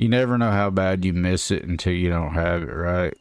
You never know how bad you miss it until you don't have it, right?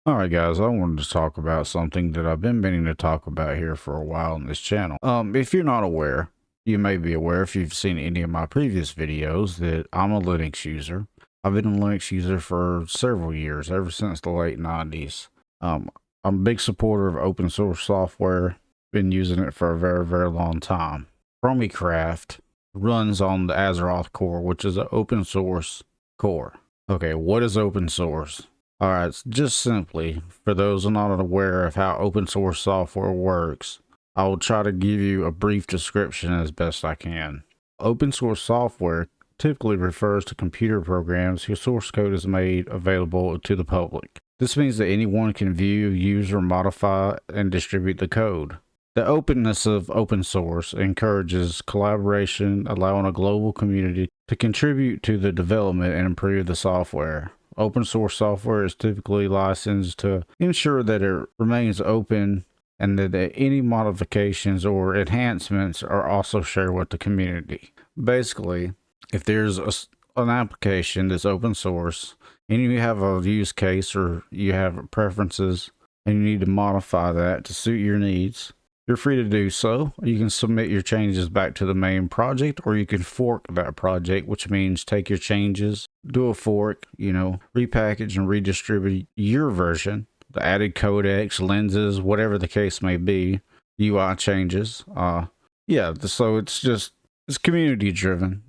Alright guys, I wanted to talk about something that I've been meaning to talk about here for a while on this channel. If you're not aware, you may be aware if you've seen any of my previous videos that I'm a Linux user. I've been a Linux user for several years, ever since the late 90s. I'm a big supporter of open source software, been using it for a very, very long time. ChromieCraft runs on the AzerothCore, which is an open source core. Okay, what is open source? Alright, just simply, for those who are not aware of how open source software works, I will try to give you a brief description as best I can. Open source software typically refers to computer programs whose source code is made available to the public. This means that anyone can view, use, or modify and distribute the code. The openness of open source encourages collaboration, allowing a global community to contribute to the development and improve the software. Open source software is typically licensed to ensure that it remains open and that any modifications or enhancements are also shared with the community. Basically, if there's an application that's open source and you have a use case or you have preferences and you need to modify that to suit your needs, you're free to do so. You can submit your changes back to the main project, or you can fork that project, which means take your changes, do a fork, repackage and redistribute your version, the added codecs, lenses, whatever the case may be, UI changes. So it's community driven,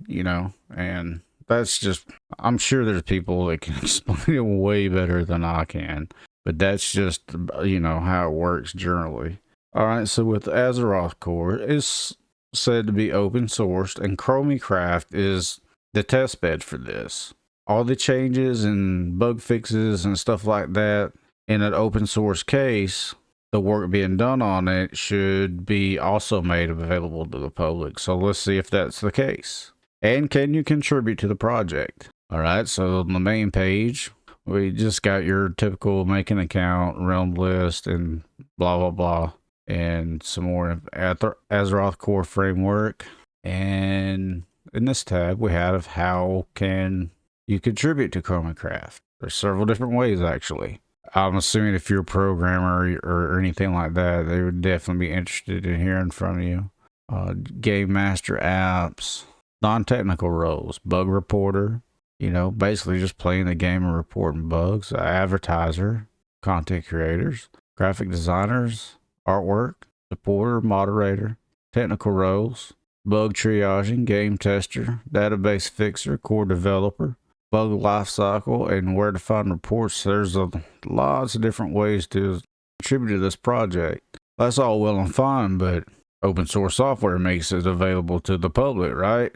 and that's just, I'm sure there's people that can explain it way better than I can, but that's just, how it works generally. Alright, so with AzerothCore, it's said to be open sourced, and ChromieCraft is the test bed for this. All the changes and bug fixes and stuff like that in an open source case, the work being done on it should be also made available to the public. So let's see if that's the case. And can you contribute to the project? Alright, so on the main page, we just got your typical make an account, realm list, and blah, blah, blah. And some more AzerothCore framework. And in this tab, we have how can you contribute to ChromieCraft. There's several different ways, actually. I'm assuming if you're a programmer or anything like that, they would definitely be interested in hearing from you. Game master apps, non-technical roles, bug reporter, basically just playing the game and reporting bugs, advertiser, content creators, graphic designers, artwork, supporter, moderator, technical roles, bug triaging, game tester, database fixer, core developer, bug lifecycle, and where to find reports. There's lots of different ways to contribute to this project. That's all well and fine, but open source software makes it available to the public, right?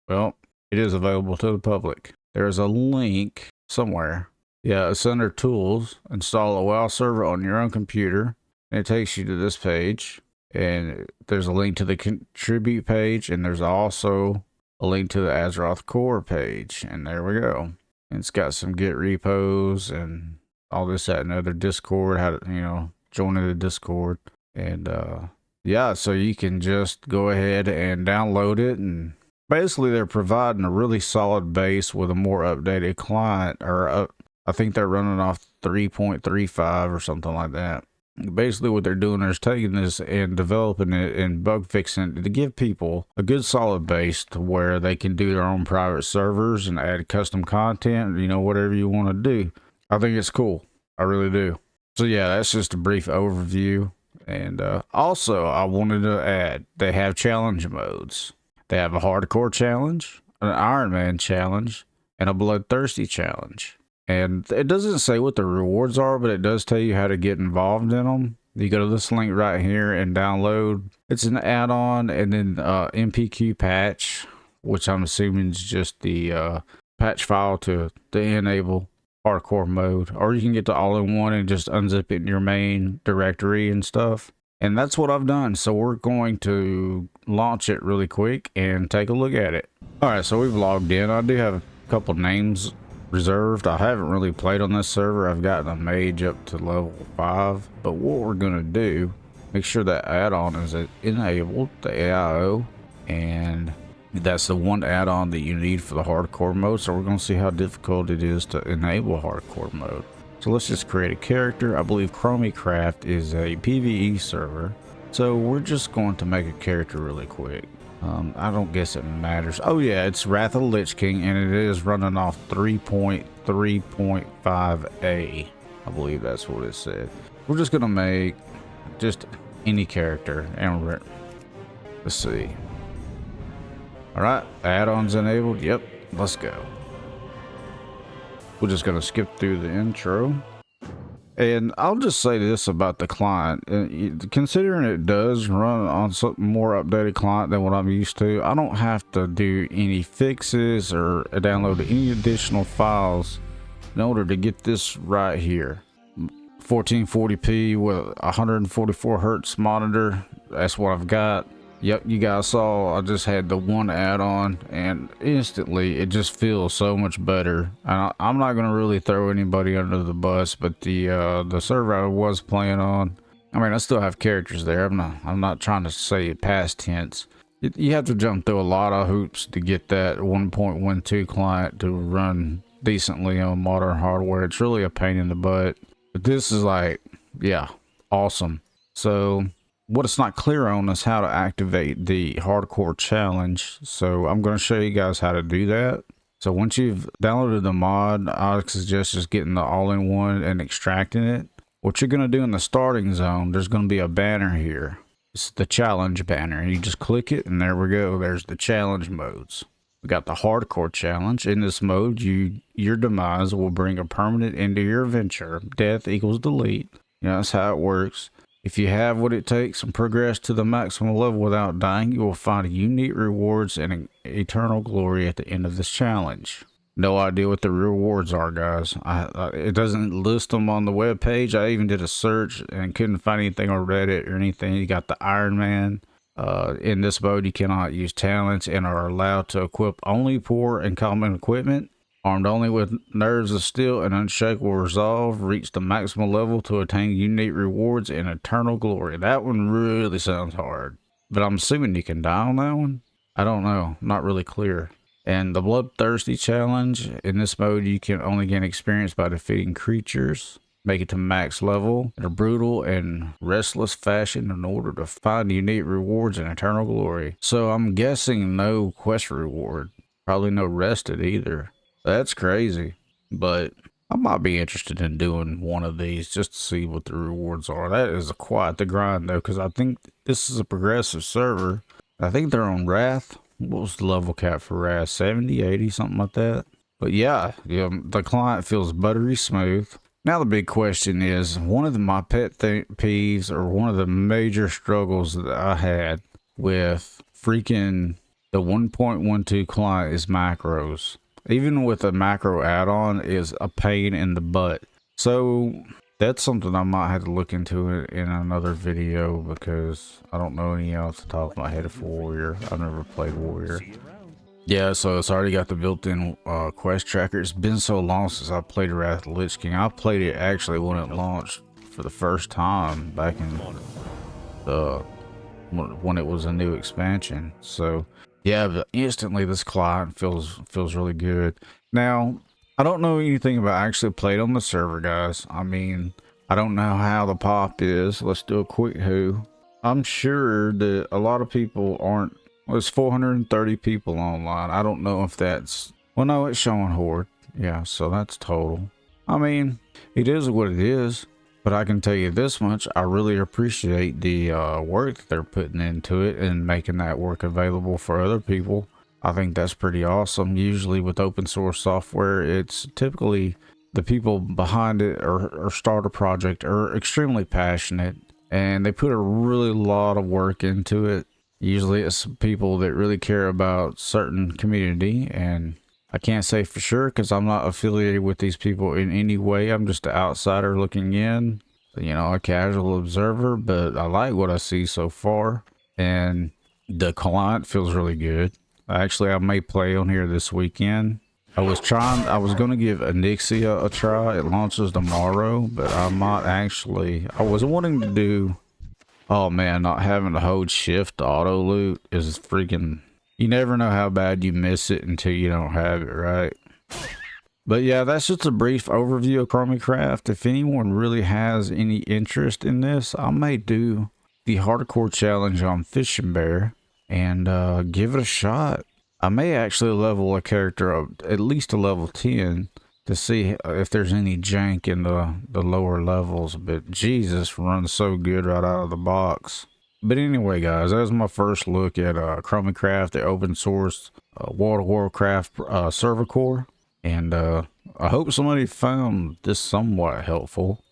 Well, it is available to the public. There's a link somewhere. Yeah, it's under tools. Install a WoW server on your own computer. And it takes you to this page, and there's a link to the contribute page, and there's also a link to the AzerothCore page, and there we go. And it's got some Git repos and all this, that, and other Discord, how to, join the Discord. And so you can just go ahead and download it, and basically they're providing a really solid base with a more updated client, or I think they're running off 3.35 or something like that. Basically what they're doing is taking this and developing it and bug fixing it to give people a good solid base to where they can do their own private servers and add custom content, whatever you want to do. I think it's cool. I really do. So yeah, that's just a brief overview. And also I wanted to add, they have challenge modes. They have a hardcore challenge, an Iron Man challenge, and a bloodthirsty challenge. And it doesn't say what the rewards are, but it does tell you how to get involved in them. You go to this link right here and download. It's an add-on, and then MPQ patch, which I'm assuming is just the patch file to enable hardcore mode. Or you can get the all-in-one and just unzip it in your main directory and stuff. And that's what I've done. So we're going to launch it really quick and take a look at it. All right, so we've logged in. I do have couple names reserved. I haven't really played on this server. I've gotten a mage up to level 5, but what we're gonna do, make sure that add-on is enabled, the AIO, and that's the one add-on that you need for the hardcore mode. So we're gonna see how difficult it is to enable hardcore mode. So let's just create a character. I believe ChromieCraft is a PvE server, so we're just going to make a character really quick. I don't guess it matters. Oh yeah, it's Wrath of the Lich King, and it is running off 3.3.5a. I believe that's what it said. We're just gonna make just any character, and let's see. All right, add-ons enabled. Yep, let's go. We're just gonna skip through the intro. And I'll just say this about the client, considering it does run on something more updated client than what I'm used to, I don't have to do any fixes or download any additional files in order to get this right here. 1440p with 144 hertz monitor, that's what I've got. Yep, you guys saw I just had the one add-on, and instantly it just feels so much better. And I'm not gonna really throw anybody under the bus, but the server I was playing on, I mean, I still have characters there. I'm not trying to say it past tense. You have to jump through a lot of hoops to get that 1.12 client to run decently on modern hardware. It's really a pain in the butt, but this is like, yeah, awesome. So what it's not clear on is how to activate the hardcore challenge. So I'm going to show you guys how to do that. So once you've downloaded the mod, I suggest just getting the all-in-one and extracting it. What you're going to do in the starting zone, there's going to be a banner here. It's the challenge banner, and you just click it, and there we go. There's the challenge modes. We got the hardcore challenge. In this mode, your demise will bring a permanent end to your adventure. Death equals delete. You know, that's how it works. If you have what it takes and progress to the maximum level without dying, you will find unique rewards and eternal glory at the end of this challenge. No idea what the rewards are, guys. It doesn't list them on the web page. I even did a search and couldn't find anything on Reddit or anything. You got the Iron Man. In this mode, you cannot use talents and are allowed to equip only poor and common equipment. Armed only with nerves of steel and unshakable resolve, reach the maximum level to attain unique rewards and eternal glory. That one really sounds hard, but I'm assuming you can die on that one. I don't know, not really clear. And the bloodthirsty challenge, in this mode you can only gain experience by defeating creatures. Make it to max level in a brutal and restless fashion in order to find unique rewards and eternal glory. So I'm guessing no quest reward, probably no rested either. That's crazy, but I might be interested in doing one of these just to see what the rewards are. That is quite the grind though, because I think this is a progressive server. I think they're on Wrath. What was the level cap for Wrath? 70, 80, something like that. But yeah, the client feels buttery smooth. Now the big question is, one of my pet peeves, or one of the major struggles that I had with freaking the 1.12 client is macros. Even with a macro add-on is a pain in the butt. So that's something I might have to look into in another video, because I don't know any off the top of my head for Warrior. I've never played Warrior. Yeah, so it's already got the built-in quest tracker. It's been so long since I played Wrath of the Lich King. I played it actually when it launched for the first time back in the when it was a new expansion. So yeah, but instantly this client feels really good. Now, I don't know anything about actually played on the server, guys. I mean, I don't know how the pop is. Let's do a quick who. I'm sure that a lot of people aren't. Well, it's 430 people online. I don't know if that's, well, no, it's showing horde. Yeah, so that's total. I mean, it is what it is. But I can tell you this much, I really appreciate the work that they're putting into it and making that work available for other people. I think that's pretty awesome. Usually with open source software, it's typically the people behind it or start a project are extremely passionate, and they put a really lot of work into it. Usually it's people that really care about certain community, and I can't say for sure because I'm not affiliated with these people in any way. I'm just an outsider looking in, you know, a casual observer, but I like what I see so far, and the client feels really good. Actually, I may play on here this weekend. I was going to give Anixia a try. It launches tomorrow, but I might actually, I was wanting to do, oh man, not having to hold shift to auto loot is freaking, you never know how bad you miss it until you don't have it, right? But yeah, that's just a brief overview of ChromieCraft. If anyone really has any interest in this, I may do the hardcore challenge on Fishing Bear and give it a shot. I may actually level a character up at least to level 10 to see if there's any jank in the lower levels, but Jesus runs so good right out of the box. But anyway, guys, that was my first look at ChromieCraft, the open source World of Warcraft server core. And I hope somebody found this somewhat helpful.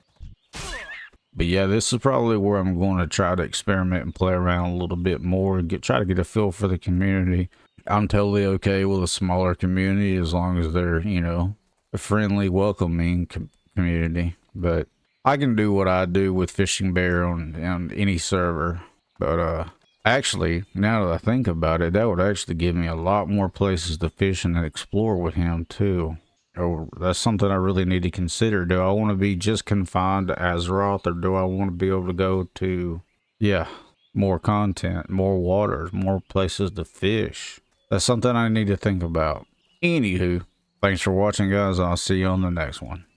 But yeah, this is probably where I'm going to try to experiment and play around a little bit more and try to get a feel for the community. I'm totally okay with a smaller community as long as they're, you know, a friendly, welcoming community. But I can do what I do with Fishing Bear on any server. But actually, now that I think about it, that would actually give me a lot more places to fish and explore with him too. Oh, that's something I really need to consider. Do I want to be just confined to Azeroth, or do I want to be able to go to, yeah, more content, more waters, more places to fish? That's something I need to think about. Anywho, thanks for watching, guys. I'll see you on the next one.